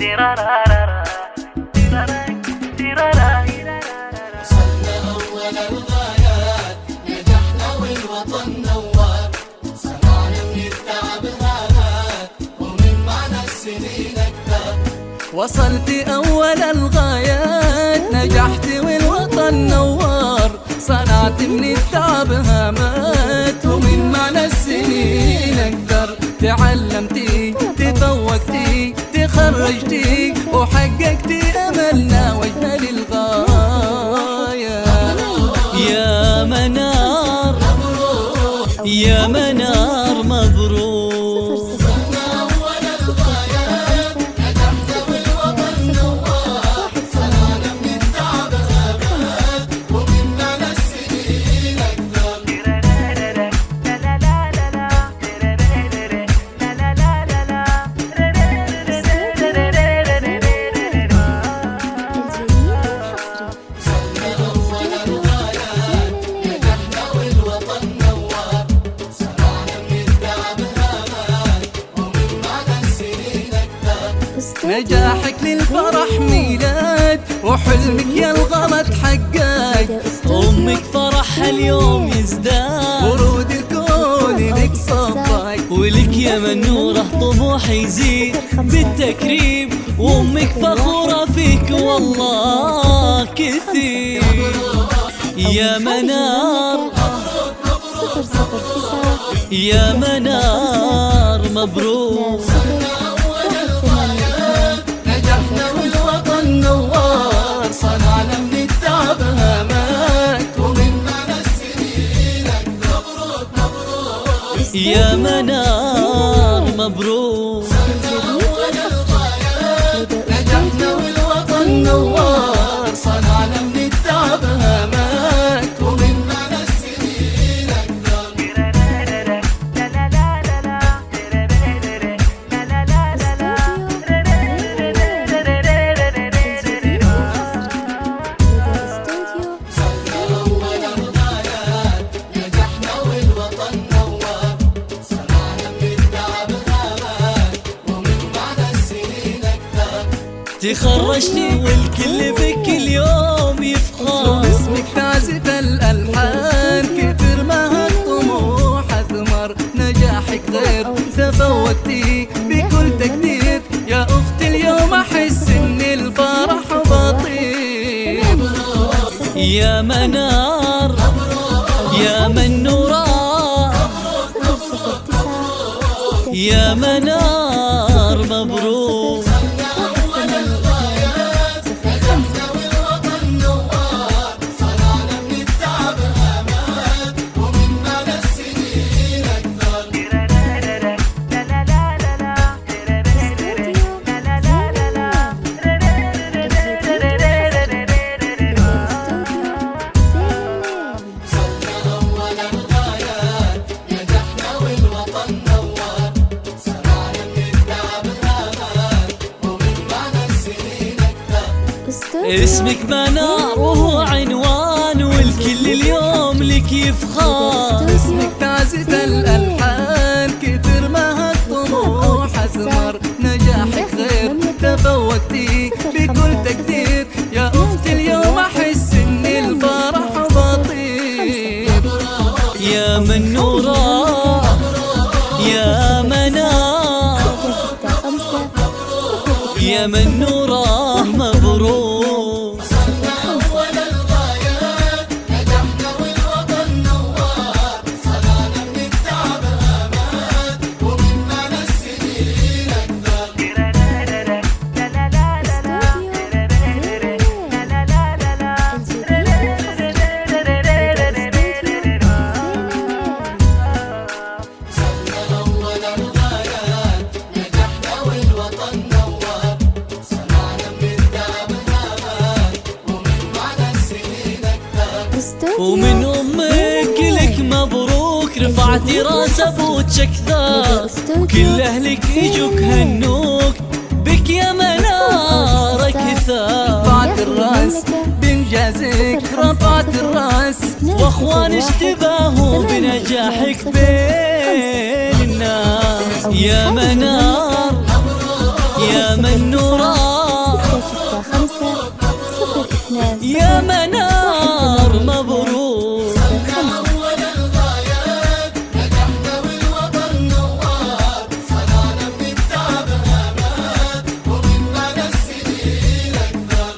وصلنا أول الغايات، نجحنا والوطن نوار، صنعنا من التعب هانات ومن معنى السنين أكثر. وصلت أول الغايات، نجحت والوطن نوار، صنعت من التعب هامات ومن معنى السنين أكثر. تعلمتي، تفوقتي، تخرجتي وحققتي أملنا وأجمل الغاية. يا منار يا منار مبروك. نجاحك للفرح ميلاد، وحلمك يا الغلط حقق، أمك فرحها اليوم يزداد، ورود الكون لك صفاك، ولك يا منورة طموح يزيد بالتكريم، وأمك فخورة فيك والله كثير. يا منار يا منار مبروك. نجحنا والوطن نوار، صنعنا من التعب هامات ومن معنى السنين أكثر. مبروك مبروك يا منار مبروك. نجحنا والوطن نوار، صنعنا من التعب هامات ومن معنى السنين أكثر. تخرجتي والكل بك اليوم يفخر، اسمك تعزف الألحان، كثر ما هالطموح أثمر. نجاحك غير تفوقتي بكل تقدير، يا أختي اليوم أحس إن الفرح بطير. يا منار يا منورة يا منار مبروك. اسمك منار وهو عنوان، والكل اليوم لك يفخر. اسمك تعزف الألحان، كثر ما هالطموح أثمر. نجاحك غير تفوقتي بكل تقدير، يا أختي اليوم أحس إن الفرح بطير. يا منورة يا منار يا منورة مبروك. ومن أمك لك مبروك، رفعتي راس أبوك أكثر، وكل أهلك يجوك هنوك بك يا منار كثار. رفعت الراس بإنجازك، رفعت الراس، واخوان اشتباهوا بنجاحك بين الناس. يا منار يا منورة المنار مبروك. صرنا أول الغايات نجحنا والوطن نوار، صنعنا من التعب هامات ومن مدى السنين أكثر.